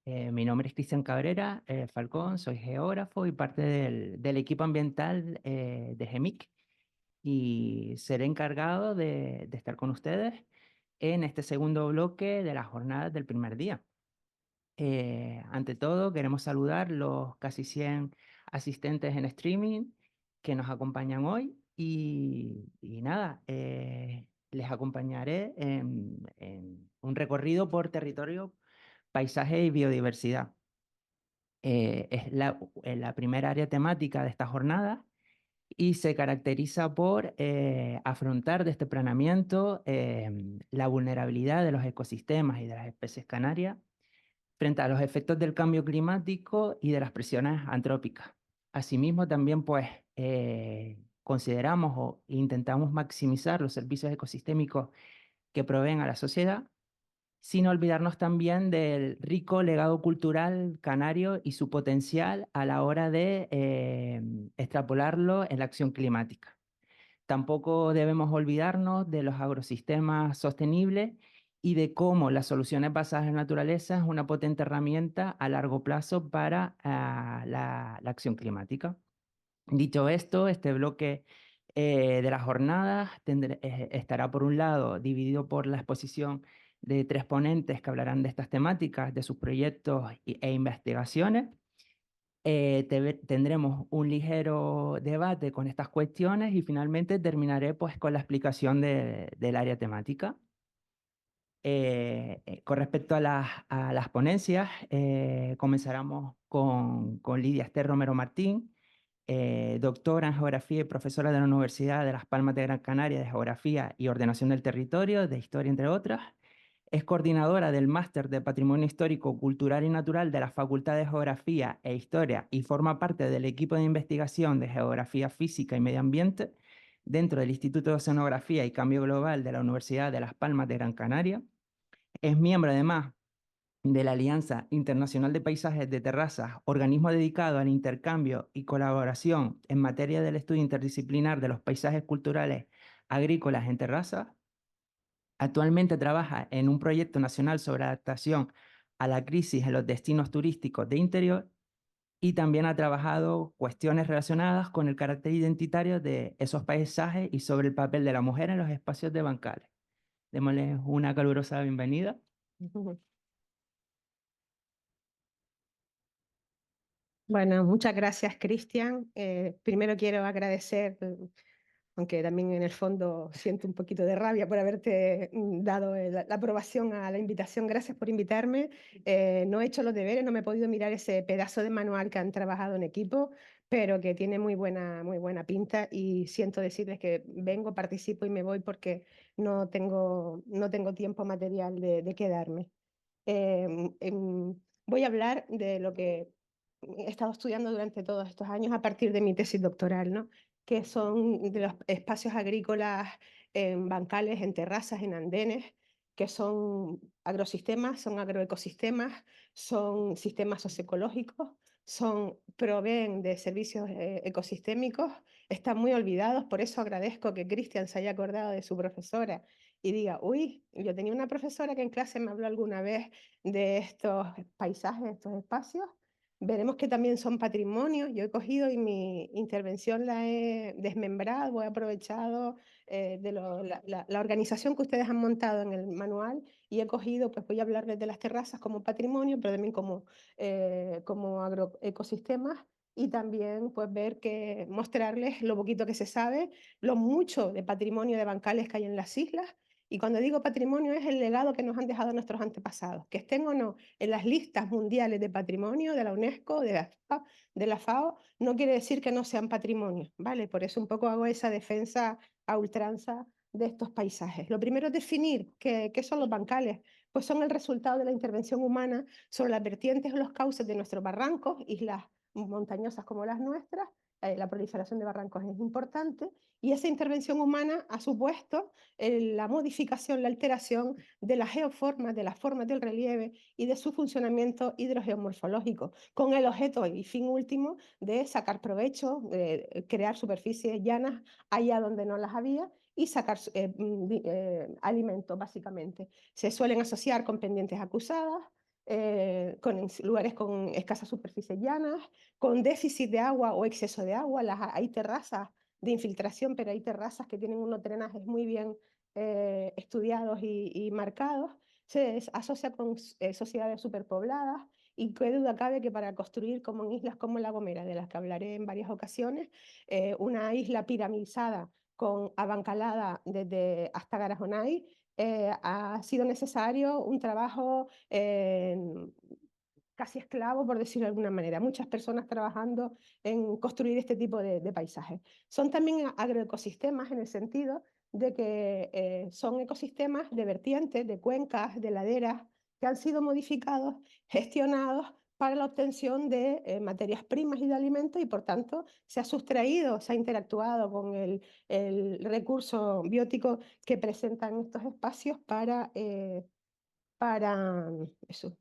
Mi nombre es Cristian Cabrera Falcón, soy geógrafo y parte del equipo ambiental de GEMIC y seré encargado de estar con ustedes en este segundo bloque de las jornadas del primer día. Ante todo, queremos saludar los casi 100 asistentes en streaming que nos acompañan hoy y nada, les acompañaré en un recorrido por territorio, paisaje y biodiversidad. Es la primera área temática de esta jornada y se caracteriza por afrontar de este planeamiento la vulnerabilidad de los ecosistemas y de las especies canarias frente a los efectos del cambio climático y de las presiones antrópicas. Asimismo, también pues consideramos o intentamos maximizar los servicios ecosistémicos que proveen a la sociedad sin olvidarnos también del rico legado cultural canario y su potencial a la hora de extrapolarlo en la acción climática. Tampoco debemos olvidarnos de los agrosistemas sostenibles y de cómo las soluciones basadas en naturaleza es una potente herramienta a largo plazo para la acción climática. Dicho esto, este bloque de las jornadas estará por un lado dividido por la exposición de tres ponentes que hablarán de estas temáticas, de sus proyectos e investigaciones. Tendremos un ligero debate con estas cuestiones y finalmente terminaré pues con la explicación del área temática. Con respecto a las ponencias, comenzaremos con Lidia Esther Romero Martín, doctora en Geografía y profesora de la Universidad de Las Palmas de Gran Canaria de Geografía y Ordenación del Territorio, de Historia, entre otras. Es coordinadora del Máster de Patrimonio Histórico, Cultural y Natural de la Facultad de Geografía e Historia y forma parte del equipo de investigación de Geografía Física y Medio Ambiente dentro del Instituto de Oceanografía y Cambio Global de la Universidad de Las Palmas de Gran Canaria. Es miembro además de la Alianza Internacional de Paisajes de Terrazas, organismo dedicado al intercambio y colaboración en materia del estudio interdisciplinar de los paisajes culturales agrícolas en terrazas. Actualmente trabaja en un proyecto nacional sobre adaptación a la crisis en los destinos turísticos de interior y también ha trabajado cuestiones relacionadas con el carácter identitario de esos paisajes y sobre el papel de la mujer en los espacios de bancales. Démosles una calurosa bienvenida. Bueno, muchas gracias, Cristian. Primero quiero agradecer, aunque también en el fondo siento un poquito de rabia por haberte dado la aprobación a la invitación. Gracias por invitarme. No he hecho los deberes, no me he podido mirar ese pedazo de manual que han trabajado en equipo, pero que tiene muy buena pinta y siento decirles que vengo, participo y me voy porque no tengo tiempo material de quedarme. Voy a hablar de lo que he estado estudiando durante todos estos años a partir de mi tesis doctoral, ¿no? Que son de los espacios agrícolas en bancales, en terrazas, en andenes, que son agrosistemas, son agroecosistemas, son sistemas socioecológicos, proveen de servicios ecosistémicos, están muy olvidados, por eso agradezco que Cristian se haya acordado de su profesora y diga, uy, yo tenía una profesora que en clase me habló alguna vez de estos paisajes, estos espacios. Veremos que también son patrimonios. Yo he cogido y mi intervención la he desmembrado, he aprovechado la organización que ustedes han montado en el manual y he cogido, pues voy a hablarles de las terrazas como patrimonio, pero también como agroecosistemas y también pues ver que mostrarles lo poquito que se sabe, lo mucho de patrimonio de bancales que hay en las islas. Y cuando digo patrimonio es el legado que nos han dejado nuestros antepasados, que estén o no en las listas mundiales de patrimonio de la UNESCO, de la FAO, no quiere decir que no sean patrimonio, ¿vale? Por eso un poco hago esa defensa a ultranza de estos paisajes. Lo primero es definir qué son los bancales, pues son el resultado de la intervención humana sobre las vertientes o los cauces de nuestros barrancos, islas montañosas como las nuestras. La proliferación de barrancos es importante y esa intervención humana ha supuesto la modificación, la alteración de las geoformas, de las formas del relieve y de su funcionamiento hidrogeomorfológico, con el objeto y fin último de sacar provecho, de crear superficies llanas allá donde no las había y sacar alimentos, básicamente. Se suelen asociar con pendientes acusadas, lugares con escasas superficies llanas, con déficit de agua o exceso de agua. Hay terrazas de infiltración, pero hay terrazas que tienen unos drenajes muy bien estudiados y marcados. Se asocia con sociedades superpobladas y qué duda cabe que para construir como en islas como La Gomera, de las que hablaré en varias ocasiones, una isla piramidizada con abancalada desde hasta Garajonay, ha sido necesario un trabajo casi esclavo, por decirlo de alguna manera. Muchas personas trabajando en construir este tipo de paisajes. Son también agroecosistemas en el sentido de que son ecosistemas de vertientes, de cuencas, de laderas, que han sido modificados, gestionados para la obtención de materias primas y de alimentos y por tanto se ha sustraído, se ha interactuado con el recurso biótico que presentan estos espacios para eso,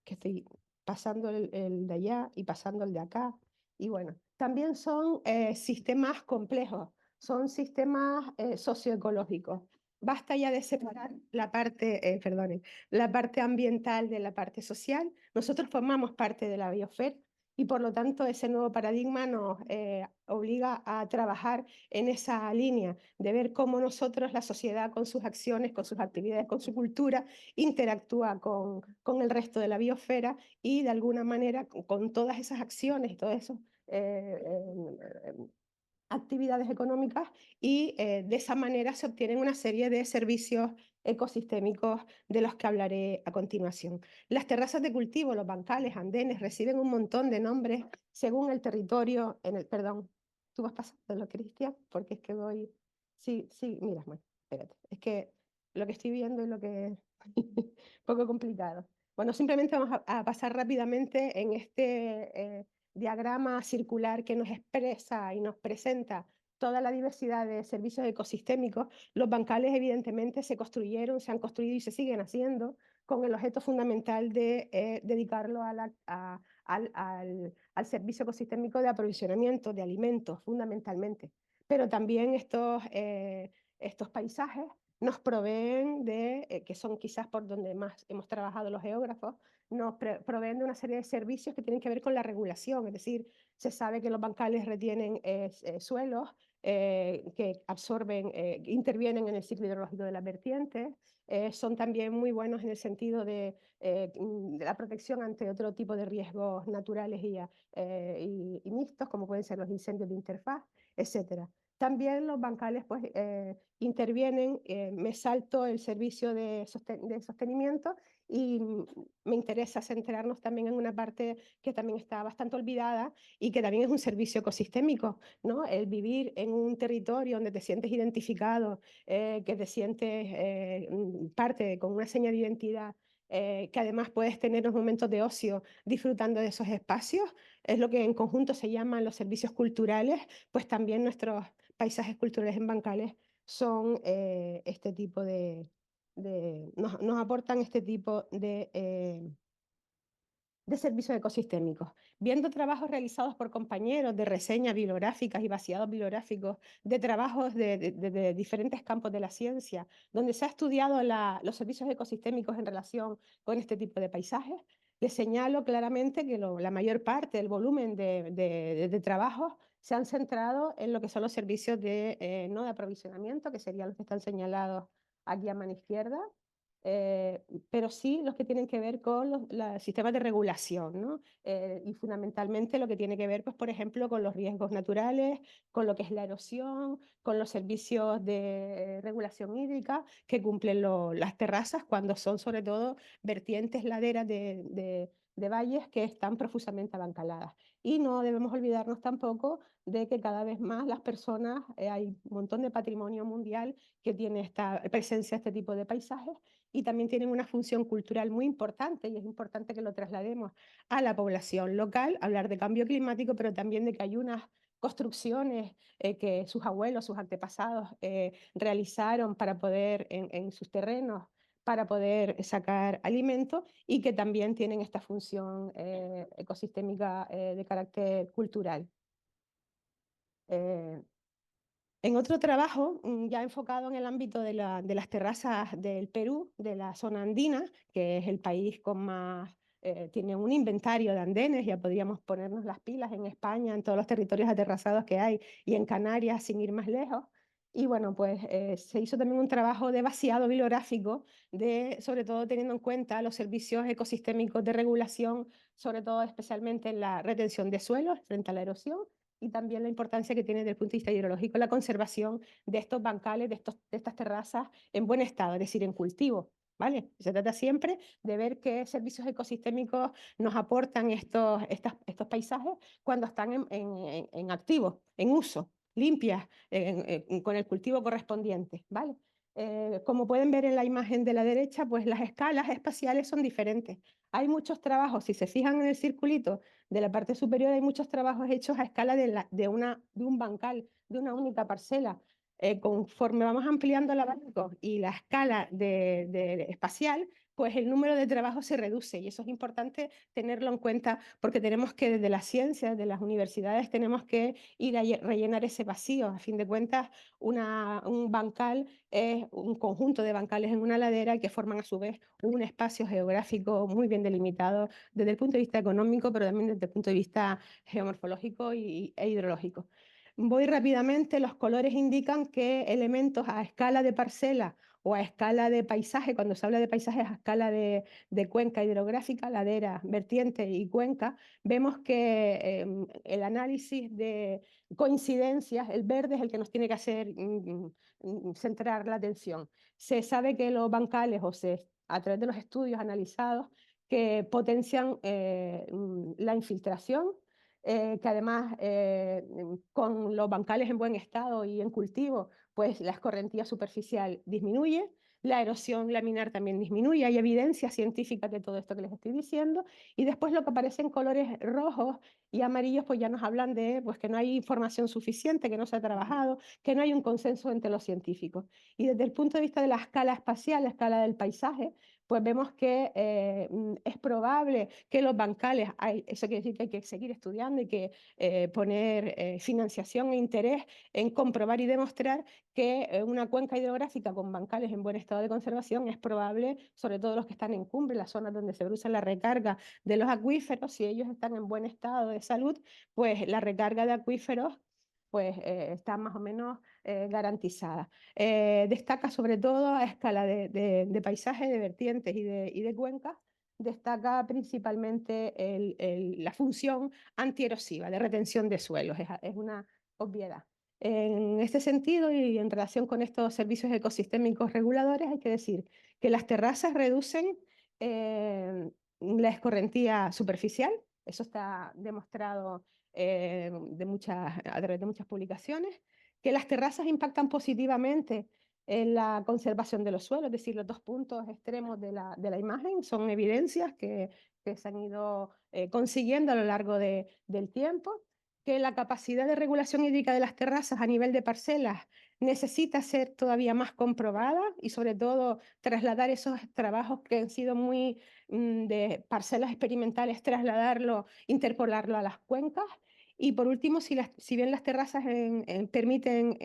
que estoy pasando el de allá y pasando el de acá. Y bueno, también son sistemas complejos, son sistemas socioecológicos. Basta ya de separar la parte, perdone, la parte ambiental de la parte social. Nosotros formamos parte de la biosfera y por lo tanto ese nuevo paradigma nos obliga a trabajar en esa línea de ver cómo nosotros, la sociedad, con sus acciones, con sus actividades, con su cultura, interactúa con el resto de la biosfera y de alguna manera con todas esas acciones y todas esas actividades económicas y de esa manera se obtienen una serie de servicios ecosistémicos de los que hablaré a continuación. Las terrazas de cultivo, los bancales, andenes, reciben un montón de nombres según el territorio, perdón, tú vas pasando, Cristian, porque es que voy, sí, sí, mira, bueno, espérate, es que lo que estoy viendo es lo que un poco complicado. Bueno, simplemente vamos a pasar rápidamente en este diagrama circular que nos expresa y nos presenta toda la diversidad de servicios ecosistémicos. Los bancales evidentemente se construyeron, se han construido y se siguen haciendo con el objeto fundamental de dedicarlo al servicio ecosistémico de aprovisionamiento de alimentos fundamentalmente. Pero también estos paisajes nos proveen que son quizás por donde más hemos trabajado los geógrafos, nos proveen de una serie de servicios que tienen que ver con la regulación, es decir, se sabe que los bancales retienen suelos que absorben, intervienen en el ciclo hidrológico de las vertientes, son también muy buenos en el sentido de la protección ante otro tipo de riesgos naturales y mixtos, como pueden ser los incendios de interfaz, etcétera. También los bancales pues, intervienen, me salto el servicio de sostenimiento y me interesa centrarnos también en una parte que también está bastante olvidada y que también es un servicio ecosistémico, ¿no? El vivir en un territorio donde te sientes identificado, que te sientes parte con una seña de identidad, que además puedes tener los momentos de ocio disfrutando de esos espacios, es lo que en conjunto se llaman los servicios culturales, pues también nuestros paisajes culturales en bancales son este tipo nos aportan este tipo de servicios ecosistémicos. Viendo trabajos realizados por compañeros de reseñas bibliográficas y vaciados bibliográficos de trabajos de diferentes campos de la ciencia, donde se ha estudiado los servicios ecosistémicos en relación con este tipo de paisajes, les señalo claramente que la mayor parte del volumen de trabajos se han centrado en lo que son los servicios no de aprovisionamiento, que serían los que están señalados aquí a mano izquierda, pero sí los que tienen que ver con los sistemas de regulación, ¿no? Y fundamentalmente lo que tiene que ver, pues, por ejemplo, con los riesgos naturales, con lo que es la erosión, con los servicios de regulación hídrica que cumplen las terrazas cuando son sobre todo vertientes, laderas de valles que están profusamente abancaladas. Y no debemos olvidarnos tampoco de que cada vez más las personas, hay un montón de patrimonio mundial que tiene esta presencia, este tipo de paisajes, y también tienen una función cultural muy importante y es importante que lo traslademos a la población local, hablar de cambio climático, pero también de que hay unas construcciones que sus abuelos, sus antepasados realizaron para poder en sus terrenos para poder sacar alimento y que también tienen esta función ecosistémica de carácter cultural. Eh, en otro trabajo, ya enfocado en el ámbito de las terrazas del Perú, de la zona andina, que es el país con más tiene un inventario de andenes, ya podríamos ponernos las pilas en España, en todos los territorios aterrazados que hay, y en Canarias, sin ir más lejos. Y bueno, pues se hizo también un trabajo de vaciado bibliográfico, sobre todo teniendo en cuenta los servicios ecosistémicos de regulación, sobre todo especialmente en la retención de suelos frente a la erosión, y también la importancia que tiene desde el punto de vista hidrológico la conservación de estos bancales, de estas terrazas en buen estado, es decir, en cultivo. ¿Vale? Se trata siempre de ver qué servicios ecosistémicos nos aportan estos paisajes cuando están en activo, en uso, limpias, con el cultivo correspondiente. ¿Vale? Como pueden ver en la imagen de la derecha, pues las escalas espaciales son diferentes. Hay muchos trabajos, si se fijan en el circulito de la parte superior, hay muchos trabajos hechos a escala de un bancal, de una única parcela. Conforme vamos ampliando el abanico y la escala espacial, pues el número de trabajos se reduce y eso es importante tenerlo en cuenta porque tenemos que desde la ciencia, desde las universidades, tenemos que ir a rellenar ese vacío. A fin de cuentas, un bancal es un conjunto de bancales en una ladera que forman a su vez un espacio geográfico muy bien delimitado desde el punto de vista económico, pero también desde el punto de vista geomorfológico e hidrológico. Voy rápidamente, los colores indican que elementos a escala de parcela o a escala de paisaje, cuando se habla de paisajes a escala de cuenca hidrográfica, ladera, vertiente y cuenca, vemos que el análisis de coincidencias, el verde es el que nos tiene que hacer centrar la atención. Se sabe que los bancales, a través de los estudios analizados, que potencian la infiltración, que además con los bancales en buen estado y en cultivo, pues la escorrentía superficial disminuye, la erosión laminar también disminuye, hay evidencia científica de todo esto que les estoy diciendo, y después lo que aparece en colores rojos y amarillos, pues ya nos hablan de pues, que no hay información suficiente, que no se ha trabajado, que no hay un consenso entre los científicos. Y desde el punto de vista de la escala espacial, la escala del paisaje, pues vemos que es probable que los bancales, eso quiere decir que hay que seguir estudiando y que poner financiación e interés en comprobar y demostrar que una cuenca hidrográfica con bancales en buen estado de conservación es probable, sobre todo los que están en cumbre, las zonas donde se produce la recarga de los acuíferos, si ellos están en buen estado de salud, pues la recarga de acuíferos pues está más o menos garantizada. Destaca sobre todo a escala de paisaje, de vertientes y de cuencas, destaca principalmente la función antierosiva de retención de suelos, es una obviedad. En este sentido y en relación con estos servicios ecosistémicos reguladores, hay que decir que las terrazas reducen la escorrentía superficial, eso está demostrado a través de muchas publicaciones, que las terrazas impactan positivamente en la conservación de los suelos, es decir, los dos puntos extremos de la imagen son evidencias que se han ido consiguiendo a lo largo del tiempo, que la capacidad de regulación hídrica de las terrazas a nivel de parcelas necesita ser todavía más comprobada y sobre todo trasladar esos trabajos que han sido muy de parcelas experimentales, trasladarlo, interpolarlo a las cuencas. Y por último, si bien las terrazas permiten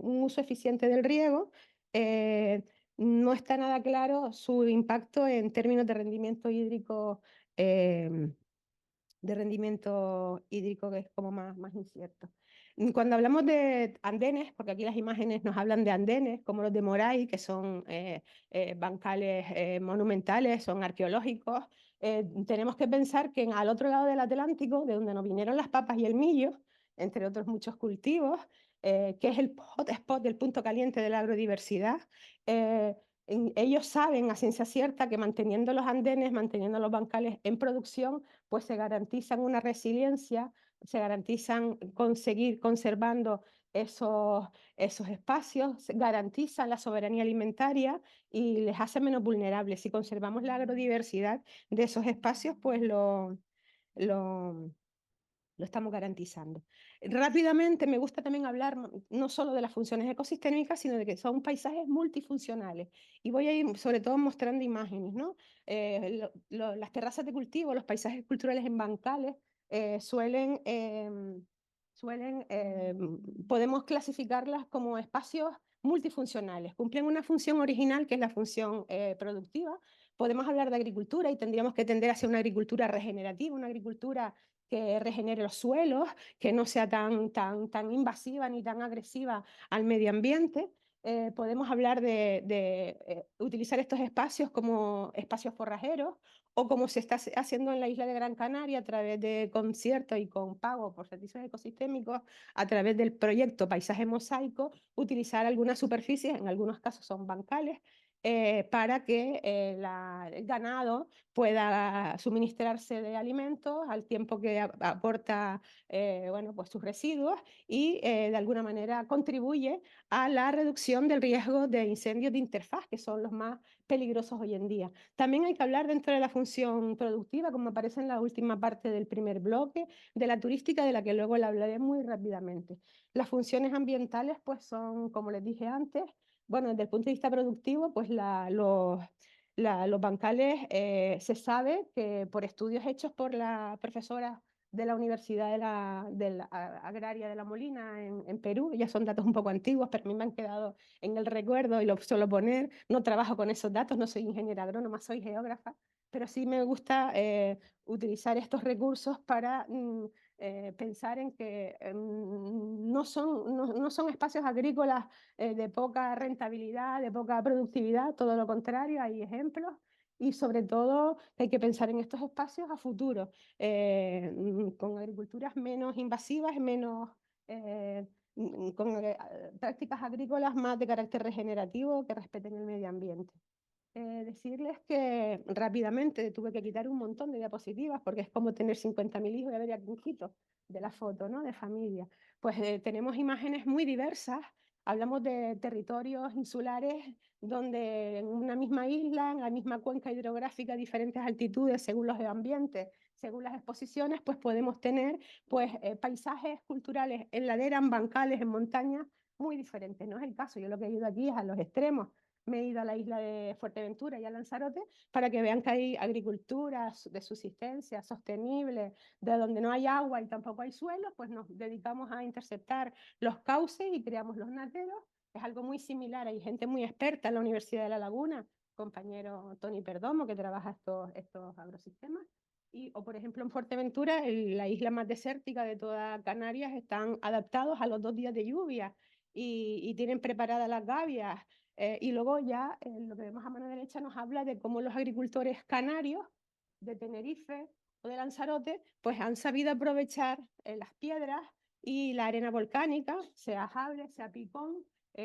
un uso eficiente del riego, eh, no está nada claro su impacto en términos eh, de rendimiento hídrico que es como más incierto. Cuando hablamos de andenes, porque aquí las imágenes nos hablan de andenes, como los de Moray, que son bancales monumentales, son arqueológicos, tenemos que pensar que al otro lado del Atlántico, de donde nos vinieron las papas y el millo, entre otros muchos cultivos, que es el hotspot del punto caliente de la agrodiversidad, ellos saben a ciencia cierta que manteniendo los andenes, manteniendo los bancales en producción, pues se garantizan una resiliencia, se garantizan conseguir conservando esos espacios, se garantizan la soberanía alimentaria y les hace menos vulnerables. Si conservamos la agrodiversidad de esos espacios, pues lo, lo estamos garantizando. Rápidamente me gusta también hablar no solo de las funciones ecosistémicas, sino de que son paisajes multifuncionales. Y voy a ir sobre todo mostrando imágenes, ¿no? Las terrazas de cultivo, los paisajes culturales en bancales podemos clasificarlas como espacios multifuncionales. Cumplen una función original, que es la función productiva, podemos hablar de agricultura y tendríamos que tender hacia una agricultura regenerativa, una agricultura que regenere los suelos, que no sea tan invasiva ni tan agresiva al medio ambiente. Podemos hablar de utilizar estos espacios como espacios forrajeros o como se está haciendo en la isla de Gran Canaria a través de conciertos y con pago por servicios ecosistémicos, a través del proyecto Paisaje Mosaico, utilizar algunas superficies, en algunos casos son bancales, para que el ganado pueda suministrarse de alimentos al tiempo que aporta bueno, pues sus residuos y de alguna manera contribuye a la reducción del riesgo de incendios de interfaz, que son los más peligrosos hoy en día. También hay que hablar dentro de la función productiva, como aparece en la última parte del primer bloque, de la turística, de la que luego le hablaré muy rápidamente. Las funciones ambientales, pues son, como les dije antes, bueno, desde el punto de vista productivo, pues los bancales se sabe que por estudios hechos por la profesora de la Universidad Agraria de La Molina en Perú, ya son datos un poco antiguos, pero a mí me han quedado en el recuerdo y lo suelo poner. No trabajo con esos datos, no soy ingeniera agrónoma, soy geógrafa, pero sí me gusta utilizar estos recursos para pensar en que no son espacios agrícolas de poca rentabilidad, de poca productividad, todo lo contrario, hay ejemplos. Y sobre todo hay que pensar en estos espacios a futuro, con agriculturas menos invasivas, menos, con prácticas agrícolas más de carácter regenerativo que respeten el medio ambiente. Decirles que rápidamente tuve que quitar un montón de diapositivas porque es como tener 50.000 hijos y a ver a quién quito de la foto, ¿no? De familia. Pues tenemos imágenes muy diversas. Hablamos de territorios insulares donde en una misma isla, en la misma cuenca hidrográfica, a diferentes altitudes según los ambientes, según las exposiciones, pues podemos tener pues, paisajes culturales en laderas, en bancales, en montañas muy diferentes. No es el caso. Yo lo que he ido aquí es a los extremos. Me he ido a la isla de Fuerteventura y a Lanzarote para que vean que hay agricultura de subsistencia sostenible, de donde no hay agua y tampoco hay suelo, pues nos dedicamos a interceptar los cauces y creamos los nateros. Es algo muy similar, hay gente muy experta en la Universidad de La Laguna, compañero Tony Perdomo, que trabaja estos agrosistemas. O por ejemplo en Fuerteventura, la isla más desértica de toda Canarias, están adaptados a los 2 días de lluvia y tienen preparadas las gavias y luego ya lo que vemos a mano derecha nos habla de cómo los agricultores canarios de Tenerife o de Lanzarote pues han sabido aprovechar las piedras y la arena volcánica, sea sable, sea picón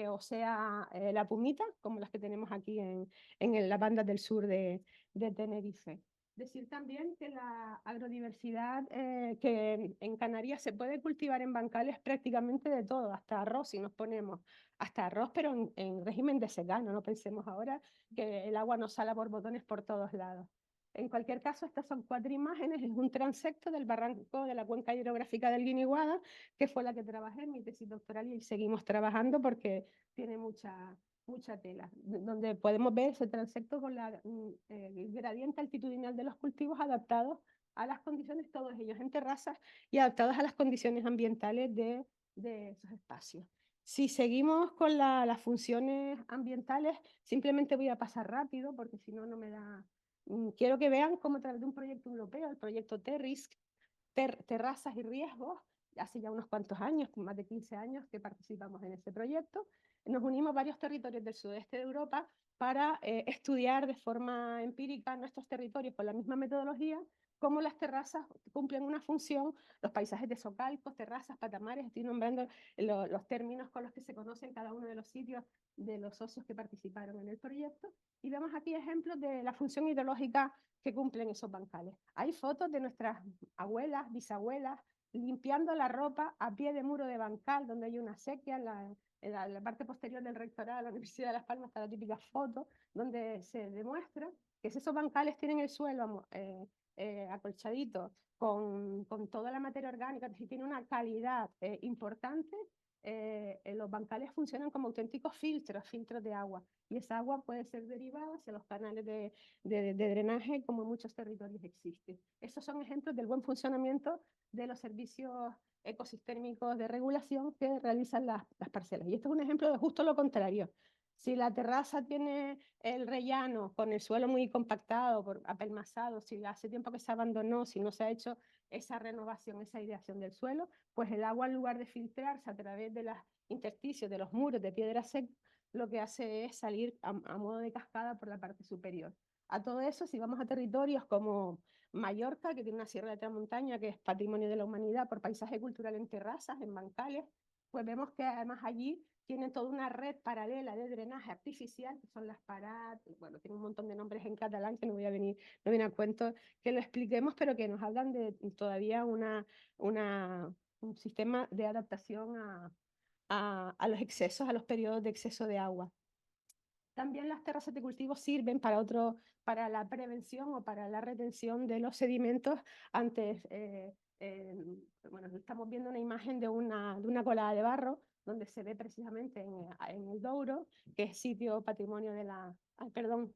o sea la pumita, como las que tenemos aquí en las bandas del sur de Tenerife. Decir también que la agrodiversidad que en Canarias se puede cultivar en bancales prácticamente de todo, hasta arroz si nos ponemos hasta arroz, pero en régimen de secano. No pensemos ahora que el agua nos sala por botones por todos lados. En cualquier caso, estas son 4 imágenes, es un transecto del barranco de la cuenca hidrográfica del Guiniguada, que fue la que trabajé en mi tesis doctoral y seguimos trabajando porque tiene mucha tela, donde podemos ver ese transecto con el gradiente altitudinal de los cultivos adaptados a las condiciones, todos ellos en terrazas y adaptados a las condiciones ambientales de esos espacios. Si seguimos con las funciones ambientales, simplemente voy a pasar rápido porque si no, no me da... Quiero que vean cómo a través de un proyecto europeo, el proyecto TERRISC, Terrazas y Riesgos, hace ya unos cuantos años, más de 15 años que participamos en este proyecto, nos unimos varios territorios del sudeste de Europa para estudiar de forma empírica nuestros territorios con la misma metodología, cómo las terrazas cumplen una función, los paisajes de socalcos, terrazas, patamares, estoy nombrando los términos con los que se conocen cada uno de los sitios de los socios que participaron en el proyecto, y vemos aquí ejemplos de la función hidrológica que cumplen esos bancales. Hay fotos de nuestras abuelas, bisabuelas, limpiando la ropa a pie de muro de bancal, donde hay una sequía en la parte posterior del rectorado de la Universidad de Las Palmas, está la típica foto, donde se demuestra que si esos bancales tienen el suelo acolchadito con toda la materia orgánica, si tiene una calidad importante, los bancales funcionan como auténticos filtros de agua, y esa agua puede ser derivada hacia los canales de drenaje, como en muchos territorios existe. Estos son ejemplos del buen funcionamiento de los servicios ecosistémicos de regulación que realizan las parcelas. Y esto es un ejemplo de justo lo contrario. Si la terraza tiene el rellano con el suelo muy compactado, apelmazado, si hace tiempo que se abandonó, si no se ha hecho esa renovación, esa ideación del suelo, pues el agua en lugar de filtrarse a través de los intersticios de los muros de piedra seca, lo que hace es salir a modo de cascada por la parte superior. A todo eso, si vamos a territorios como Mallorca, que tiene una sierra de tramontaña que es patrimonio de la humanidad por paisaje cultural en terrazas, en bancales, pues vemos que además allí tienen toda una red paralela de drenaje artificial, que son las parat, bueno, tiene un montón de nombres en catalán que no viene a cuento que lo expliquemos, pero que nos hablan de todavía un sistema de adaptación a los excesos, a los periodos de exceso de agua. También las terrazas de cultivo sirven para la prevención o para la retención de los sedimentos antes. Bueno, estamos viendo una imagen de una colada de barro donde se ve precisamente en el Douro, que es sitio patrimonio de la... Ay, perdón.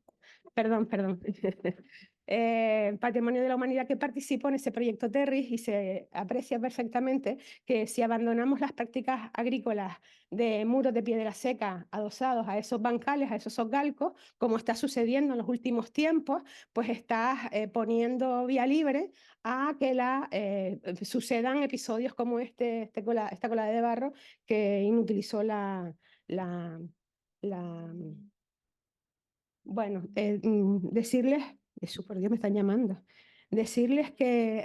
Patrimonio de la Humanidad que participó en ese proyecto TERRIS y se aprecia perfectamente que si abandonamos las prácticas agrícolas de muros de piedra seca adosados a esos bancales, a esos socalcos, como está sucediendo en los últimos tiempos, pues estás poniendo vía libre a que sucedan episodios como esta colada de barro que inutilizó la, la bueno, decirles, eso por Dios me están llamando, decirles que,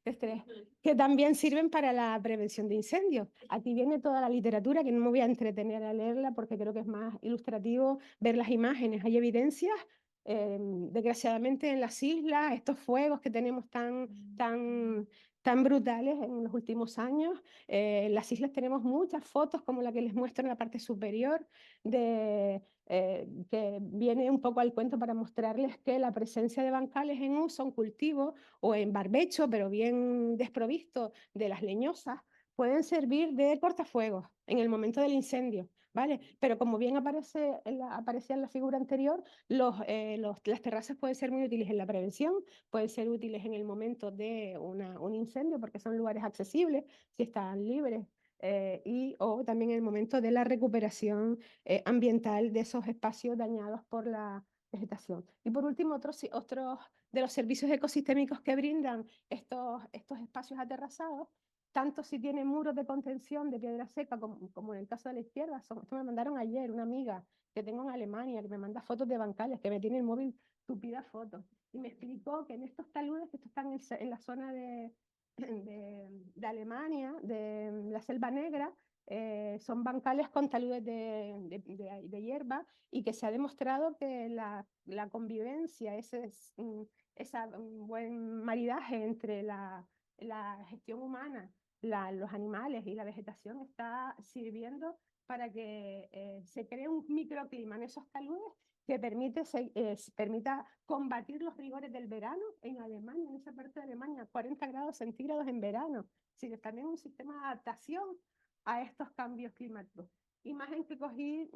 qué estrés, que también sirven para la prevención de incendios. Aquí viene toda la literatura, que no me voy a entretener a leerla porque creo que es más ilustrativo ver las imágenes. Hay evidencias, desgraciadamente en las islas, estos fuegos que tenemos tan brutales en los últimos años. En las islas tenemos muchas fotos como la que les muestro en la parte superior que viene un poco al cuento para mostrarles que la presencia de bancales en uso, en cultivo o en barbecho, pero bien desprovisto de las leñosas, pueden servir de cortafuegos en el momento del incendio, ¿vale? Pero como bien aparecía en la figura anterior, las terrazas pueden ser muy útiles en la prevención, pueden ser útiles en el momento de un incendio porque son lugares accesibles, si están libres, o también en el momento de la recuperación ambiental de esos espacios dañados por la vegetación. Y por último, otros de los servicios ecosistémicos que brindan estos espacios aterrazados, tanto si tienen muros de contención de piedra seca como en el caso de la izquierda, esto me mandaron ayer una amiga que tengo en Alemania, que me manda fotos de bancales, que me tiene el móvil tupida fotos, y me explicó que en estos taludes, que estos están en la zona de Alemania, de la Selva Negra, son bancales con taludes de hierba y que se ha demostrado que la convivencia, ese buen maridaje entre la gestión humana, los animales y la vegetación está sirviendo para que se cree un microclima en esos taludes que permita combatir los rigores del verano en Alemania, en esa parte de Alemania, 40 grados centígrados en verano. Sí, también un sistema de adaptación a estos cambios climáticos. Imagen que cogí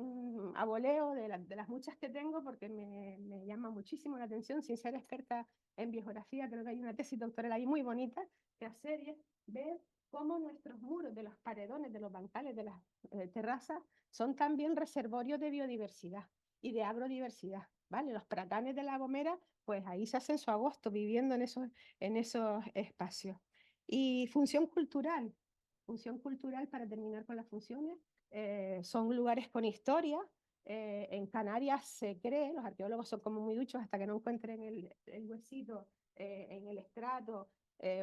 a voleo de las muchas que tengo porque me llama muchísimo la atención, sin ser experta en biografía, creo que hay una tesis doctoral ahí muy bonita que hacer y es ver cómo nuestros muros de los paredones, de los bancales, de las terrazas, son también reservorios de biodiversidad y de agrodiversidad, ¿vale? Los pratanes de La Gomera, pues ahí se hacen su agosto viviendo en esos espacios. Y función cultural para terminar con las funciones, son lugares con historia. En Canarias se cree, los arqueólogos son como muy duchos hasta que no encuentren el huesito en el estrato.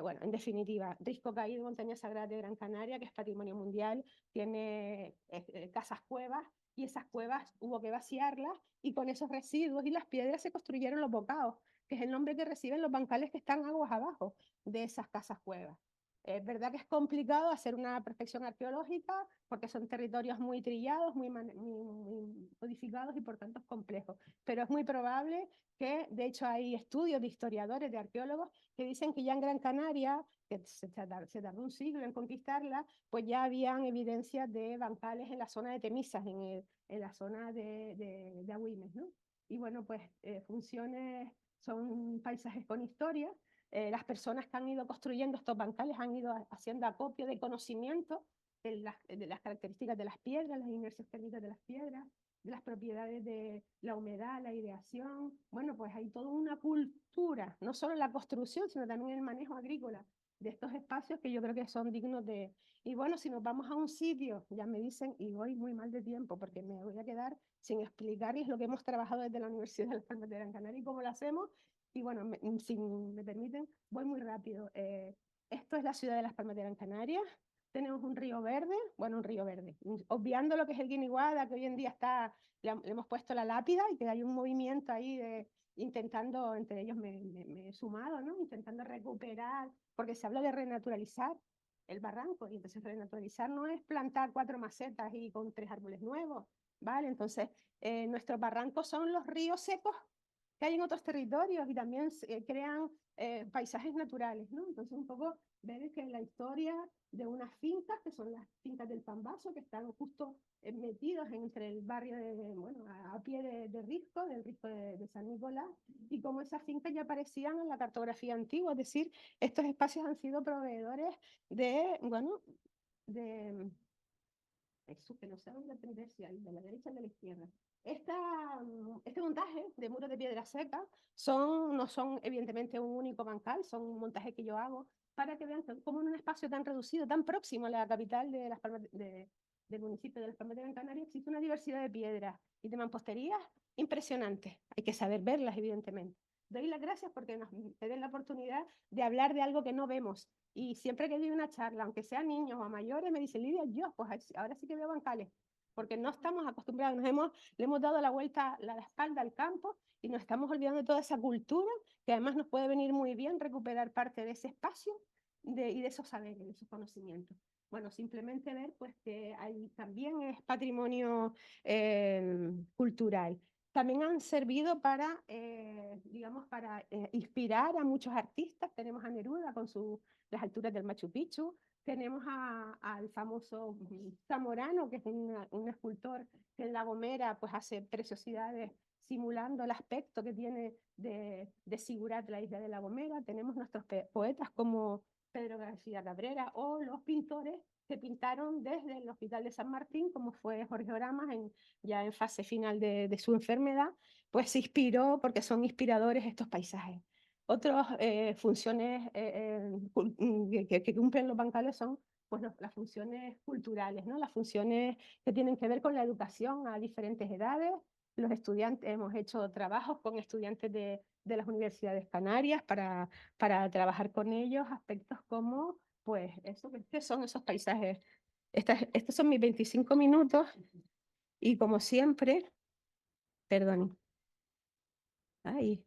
Bueno, en definitiva, Risco Caído, Montaña Sagrada de Gran Canaria, que es patrimonio mundial, tiene casas cuevas y esas cuevas hubo que vaciarlas y con esos residuos y las piedras se construyeron los bocados, que es el nombre que reciben los bancales que están aguas abajo de esas casas cuevas. Es verdad que es complicado hacer una prospección arqueológica porque son territorios muy trillados, muy modificados y por tanto es complejo. Pero es muy probable que, de hecho, hay estudios de historiadores, de arqueólogos, que dicen que ya en Gran Canaria, que se tardó un siglo en conquistarla, pues ya habían evidencias de bancales en la zona de Temisas, en la zona de Agüimes, ¿no? Y bueno, pues funciones son paisajes con historia. Las personas que han ido construyendo estos bancales han ido haciendo acopio de conocimiento de las características de las piedras, las inercias térmicas de las piedras, de las propiedades de la humedad, la aireación. Bueno, pues hay toda una cultura, no solo en la construcción, sino también en el manejo agrícola de estos espacios que yo creo que son dignos de... Y bueno, si nos vamos a un sitio, ya me dicen, y voy muy mal de tiempo, porque me voy a quedar sin explicarles lo que hemos trabajado desde la Universidad de Las Palmas de Gran Canaria y cómo lo hacemos. Y bueno, si me permiten, voy muy rápido. Esto es la ciudad de Las Palmas de Gran Canaria. Tenemos un río verde, bueno, un río verde, obviando lo que es el Guiniguada, que hoy en día está, le hemos puesto la lápida y que hay un movimiento ahí de intentando, entre ellos me he sumado, ¿no? Intentando recuperar, porque se habla de renaturalizar el barranco, y entonces renaturalizar no es plantar 4 macetas y con 3 árboles nuevos, ¿vale? Entonces, nuestros barrancos son los ríos secos que hay en otros territorios y también crean paisajes naturales, ¿no? Entonces, un poco ver que la historia de unas fincas, que son las fincas del Pambazo, que están justo metidos entre el barrio bueno, a pie de Risco, del Risco de San Nicolás, y como esas fincas ya aparecían en la cartografía antigua, es decir, estos espacios han sido proveedores de, bueno, de eso que no sé dónde tendencia, de la derecha o de la izquierda. Este montaje de muros de piedra seca no son evidentemente un único bancal, son un montaje que yo hago para que vean cómo en un espacio tan reducido, tan próximo a la capital de Las Palmas del municipio de Las Palmas de Gran Canaria, existe una diversidad de piedras y de mamposterías impresionantes. Hay que saber verlas, evidentemente. Doy las gracias porque nos den la oportunidad de hablar de algo que no vemos. Y siempre que doy una charla, aunque sean niños o a mayores, me dicen, Lidia, yo, pues ahora sí que veo bancales, porque no estamos acostumbrados, le hemos dado la vuelta, la espalda al campo y nos estamos olvidando de toda esa cultura, que además nos puede venir muy bien recuperar parte de ese espacio y de esos saberes, de esos conocimientos. Bueno, simplemente ver pues que hay, también es patrimonio cultural. También han servido para, digamos, para inspirar a muchos artistas. Tenemos a Neruda con las alturas del Machu Picchu. Tenemos al famoso Zamorano, que es un escultor que en La Gomera pues, hace preciosidades simulando el aspecto que tiene de Sigurat, la isla de La Gomera. Tenemos nuestros poetas como Pedro García Cabrera o los pintores que pintaron desde el Hospital de San Martín, como fue Jorge Oramas, ya en fase final de su enfermedad, pues se inspiró porque son inspiradores estos paisajes. Otras funciones que cumplen los bancales son pues, las funciones culturales, ¿no? Las funciones que tienen que ver con la educación a diferentes edades. Los estudiantes, hemos hecho trabajos con estudiantes de las universidades canarias para trabajar con ellos aspectos como, pues, eso, ¿qué son esos paisajes? Estos son mis 25 minutos y como siempre, perdón, ay,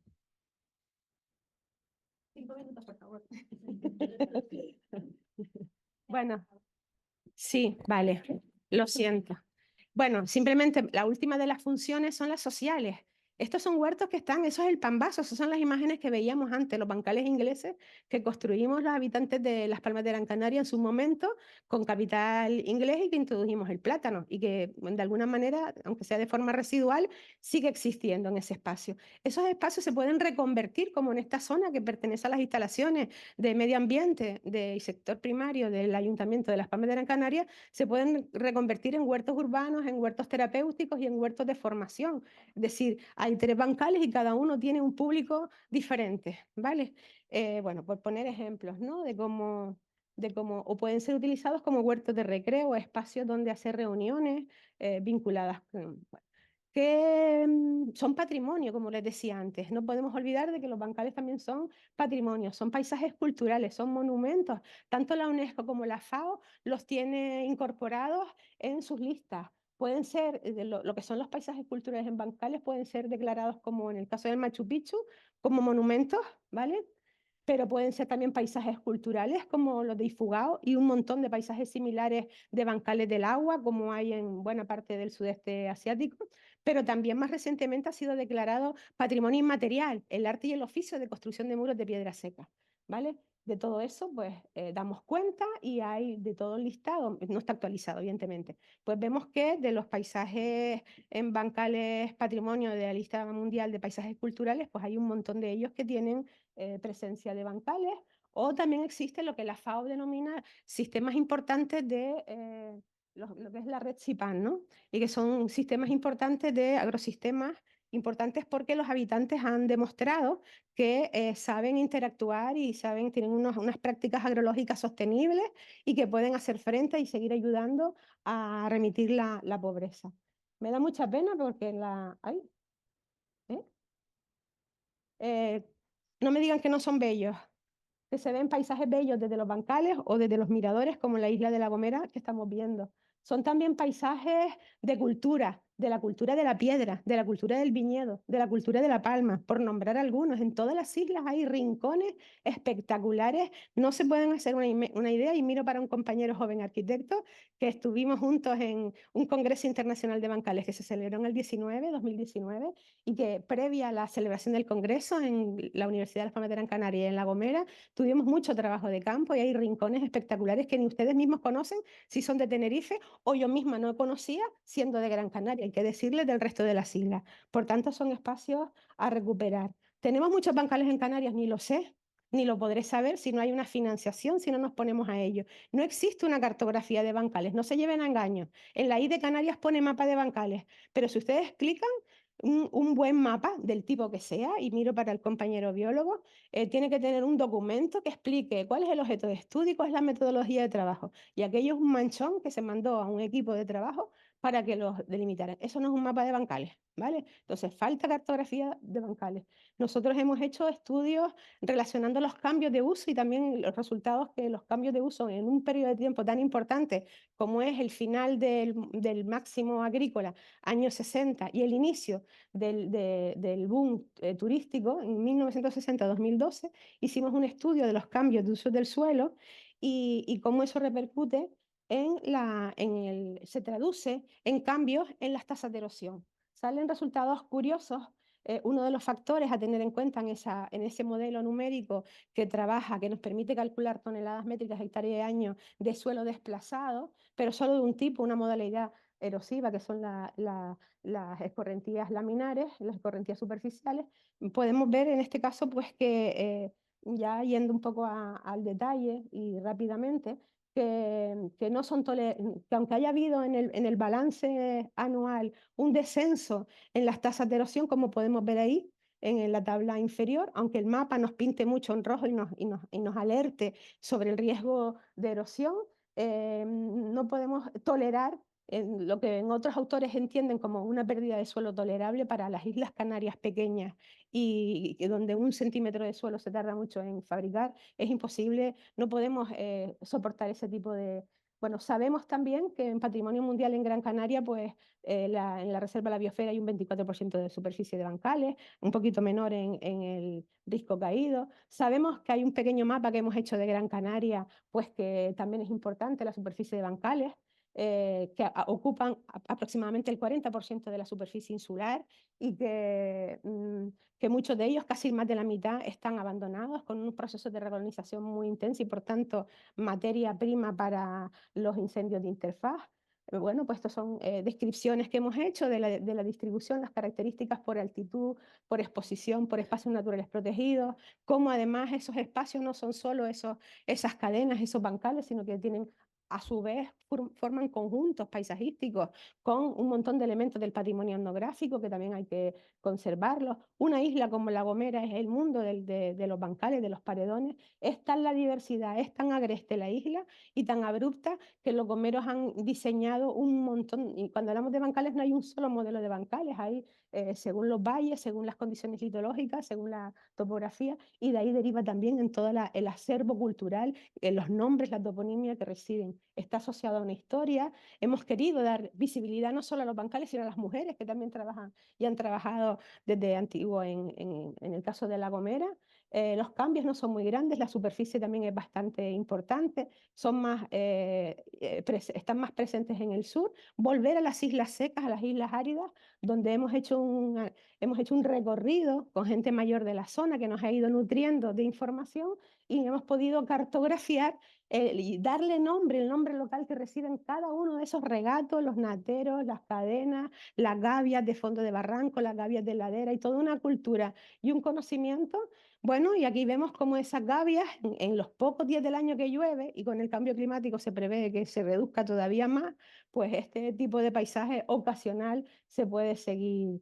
5 minutos, por favor. Bueno, sí, vale, lo siento. Bueno, simplemente la última de las funciones son las sociales. Estos son huertos que están, eso es el Pambazo, esas son las imágenes que veíamos antes, los bancales ingleses que construimos los habitantes de Las Palmas de Gran Canaria en su momento con capital inglés y que introdujimos el plátano y que de alguna manera, aunque sea de forma residual, sigue existiendo en ese espacio. Esos espacios se pueden reconvertir como en esta zona que pertenece a las instalaciones de medio ambiente del sector primario del Ayuntamiento de Las Palmas de Gran Canaria, se pueden reconvertir en huertos urbanos, en huertos terapéuticos y en huertos de formación. Es decir, hay 3 bancales y cada uno tiene un público diferente, ¿vale? Bueno, por poner ejemplos, ¿no? O pueden ser utilizados como huertos de recreo, espacios donde hacer reuniones vinculadas con, bueno, que son patrimonio, como les decía antes. No podemos olvidar de que los bancales también son patrimonio, son paisajes culturales, son monumentos. Tanto la UNESCO como la FAO los tiene incorporados en sus listas. Pueden ser, lo que son los paisajes culturales en bancales, pueden ser declarados como en el caso del Machu Picchu, como monumentos, ¿vale? Pero pueden ser también paisajes culturales como los de Ifugao y un montón de paisajes similares de bancales del agua, como hay en buena parte del sudeste asiático, pero también más recientemente ha sido declarado patrimonio inmaterial el arte y el oficio de construcción de muros de piedra seca, ¿vale? De todo eso, pues damos cuenta y hay de todo el listado, no está actualizado, evidentemente. Pues vemos que de los paisajes en bancales patrimonio de la lista mundial de paisajes culturales, pues hay un montón de ellos que tienen presencia de bancales, o también existe lo que la FAO denomina sistemas importantes de lo que es la red CIPAN, ¿no? Y que son sistemas importantes de agrosistemas importantes porque los habitantes han demostrado que saben interactuar y saben, tienen unas prácticas agrológicas sostenibles y que pueden hacer frente y seguir ayudando a remitir la pobreza. Me da mucha pena porque ay, ¿eh? Eh, no me digan que no son bellos, que se ven paisajes bellos desde los bancales o desde los miradores, como la isla de La Gomera que estamos viendo. Son también paisajes de cultura, de la cultura de la piedra, de la cultura del viñedo, de la cultura de la palma, por nombrar algunos. En todas las islas hay rincones espectaculares. No se pueden hacer una idea, y miro para un compañero joven arquitecto que estuvimos juntos en un congreso internacional de bancales que se celebró en el 2019, y que previa a la celebración del congreso en la Universidad de las Palmas de Gran Canaria y en La Gomera, tuvimos mucho trabajo de campo y hay rincones espectaculares que ni ustedes mismos conocen si son de Tenerife, o yo misma no conocía siendo de Gran Canaria, hay que decirles del resto de las islas. Por tanto, son espacios a recuperar. ¿Tenemos muchos bancales en Canarias? Ni lo sé, ni lo podré saber si no hay una financiación, si no nos ponemos a ello. No existe una cartografía de bancales, no se lleven a engaños. En la I de Canarias pone mapa de bancales, pero si ustedes clican un buen mapa del tipo que sea, y miro para el compañero biólogo, tiene que tener un documento que explique cuál es el objeto de estudio y cuál es la metodología de trabajo. Y aquello es un manchón que se mandó a un equipo de trabajo para que los delimitaran. Eso no es un mapa de bancales, ¿vale? Entonces, falta cartografía de bancales. Nosotros hemos hecho estudios relacionando los cambios de uso y también los resultados que los cambios de uso en un periodo de tiempo tan importante como es el final del máximo agrícola, años 60, y el inicio del boom turístico en 1960-2012, hicimos un estudio de los cambios de uso del suelo y cómo eso repercute se traduce en cambios en las tasas de erosión. Salen resultados curiosos. Uno de los factores a tener en cuenta en ese modelo numérico que trabaja, que nos permite calcular toneladas métricas hectárea de año de suelo desplazado, pero solo de un tipo, una modalidad erosiva, que son las escorrentías laminares, las escorrentías superficiales. Podemos ver en este caso pues que ya yendo un poco al detalle y rápidamente, que no son que aunque haya habido en el balance anual un descenso en las tasas de erosión, como podemos ver ahí en la tabla inferior, aunque el mapa nos pinte mucho en rojo y nos alerte sobre el riesgo de erosión, no podemos tolerar en lo que en otros autores entienden como una pérdida de suelo tolerable para las Islas Canarias pequeñas y donde 1 centímetro de suelo se tarda mucho en fabricar, es imposible, no podemos soportar ese tipo de... Bueno, sabemos también que en Patrimonio Mundial en Gran Canaria, pues en la Reserva de la Biosfera hay un 24% de superficie de bancales, un poquito menor en el Risco Caído. Sabemos que hay un pequeño mapa que hemos hecho de Gran Canaria, pues que también es importante la superficie de bancales, que ocupan aproximadamente el 40% de la superficie insular y que muchos de ellos, casi más de la mitad, están abandonados con un proceso de recolonización muy intenso y por tanto materia prima para los incendios de interfaz. Bueno, pues estas son descripciones que hemos hecho de la distribución, las características por altitud, por exposición, por espacios naturales protegidos, cómo además esos espacios no son solo esas cadenas, esos bancales, sino que tienen a su vez forman conjuntos paisajísticos con un montón de elementos del patrimonio etnográfico que también hay que conservarlos. Una isla como La Gomera es el mundo de los bancales, de los paredones. Es tan la diversidad, es tan agreste la isla y tan abrupta que los gomeros han diseñado un montón. Y cuando hablamos de bancales no hay un solo modelo de bancales, hay según los valles, según las condiciones litológicas, según la topografía, y de ahí deriva también en todo el acervo cultural, los nombres, la toponimia que residen. Está asociado a una historia. Hemos querido dar visibilidad no solo a los bancales, sino a las mujeres que también trabajan y han trabajado desde antiguo en el caso de La Gomera. Los cambios no son muy grandes, la superficie también es bastante importante, están más presentes en el sur. Volver a las islas secas, a las islas áridas, donde hemos hecho un recorrido con gente mayor de la zona que nos ha ido nutriendo de información y hemos podido cartografiar y darle nombre, el nombre local que reside en cada uno de esos regatos, los nateros, las cadenas, las gavias de fondo de barranco, las gavias de ladera, y toda una cultura y un conocimiento Bueno, y aquí vemos cómo esas gavias, en los pocos días del año que llueve y con el cambio climático se prevé que se reduzca todavía más, pues este tipo de paisaje ocasional se puede seguir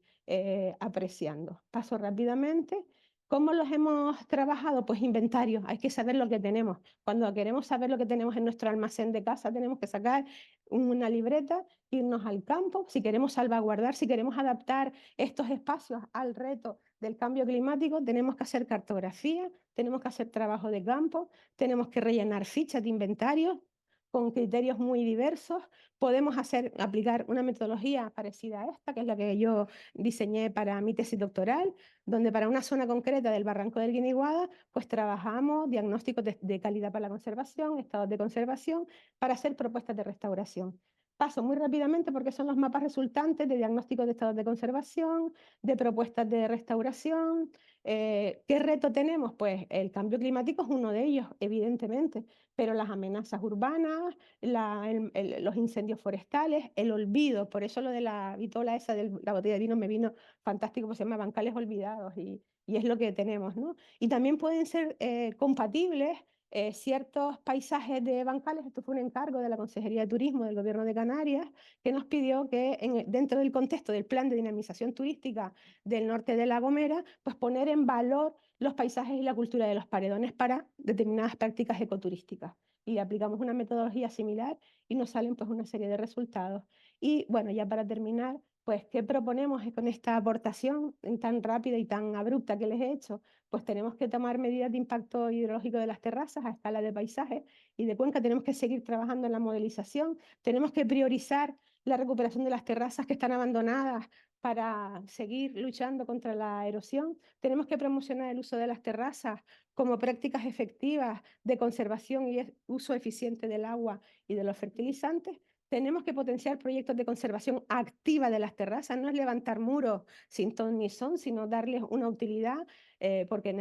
apreciando. Paso rápidamente. ¿Cómo los hemos trabajado? Pues inventario, hay que saber lo que tenemos. Cuando queremos saber lo que tenemos en nuestro almacén de casa, tenemos que sacar una libreta, irnos al campo, si queremos salvaguardar, si queremos adaptar estos espacios al reto del cambio climático, tenemos que hacer cartografía, tenemos que hacer trabajo de campo, tenemos que rellenar fichas de inventario con criterios muy diversos. Podemos aplicar una metodología parecida a esta, que es la que yo diseñé para mi tesis doctoral, donde para una zona concreta del Barranco del Guiniguada, pues trabajamos diagnósticos de calidad para la conservación, estados de conservación, para hacer propuestas de restauración. Paso muy rápidamente porque son los mapas resultantes de diagnósticos de estados de conservación, de propuestas de restauración. ¿Qué reto tenemos? Pues el cambio climático es uno de ellos, evidentemente, pero las amenazas urbanas, los incendios forestales, el olvido, por eso lo de la vitola esa de la botella de vino me vino fantástico, porque se llama Bancales Olvidados y es lo que tenemos, ¿no? Y también pueden ser compatibles ciertos paisajes de bancales. Esto fue un encargo de la Consejería de Turismo del Gobierno de Canarias, que nos pidió que dentro del contexto del plan de dinamización turística del norte de La Gomera, pues poner en valor los paisajes y la cultura de los paredones para determinadas prácticas ecoturísticas. Y aplicamos una metodología similar y nos salen pues una serie de resultados. Y bueno, ya para terminar, pues, ¿qué proponemos con esta aportación tan rápida y tan abrupta que les he hecho? Pues tenemos que tomar medidas de impacto hidrológico de las terrazas a escala de paisaje y de cuenca. Tenemos que seguir trabajando en la modelización. Tenemos que priorizar la recuperación de las terrazas que están abandonadas para seguir luchando contra la erosión. Tenemos que promocionar el uso de las terrazas como prácticas efectivas de conservación y uso eficiente del agua y de los fertilizantes. Tenemos que potenciar proyectos de conservación activa de las terrazas, no es levantar muros sin ton ni son, sino darles una utilidad, porque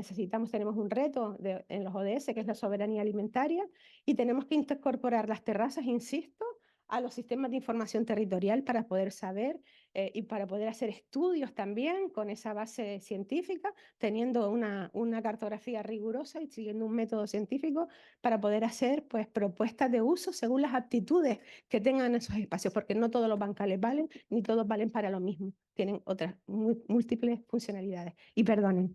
tenemos un reto en los ODS, que es la soberanía alimentaria, y tenemos que incorporar las terrazas, insisto, a los sistemas de información territorial para poder saber y para poder hacer estudios también con esa base científica, teniendo una cartografía rigurosa y siguiendo un método científico para poder hacer pues, propuestas de uso según las aptitudes que tengan esos espacios, porque no todos los bancales valen, ni todos valen para lo mismo, tienen otras múltiples funcionalidades. Y perdonen.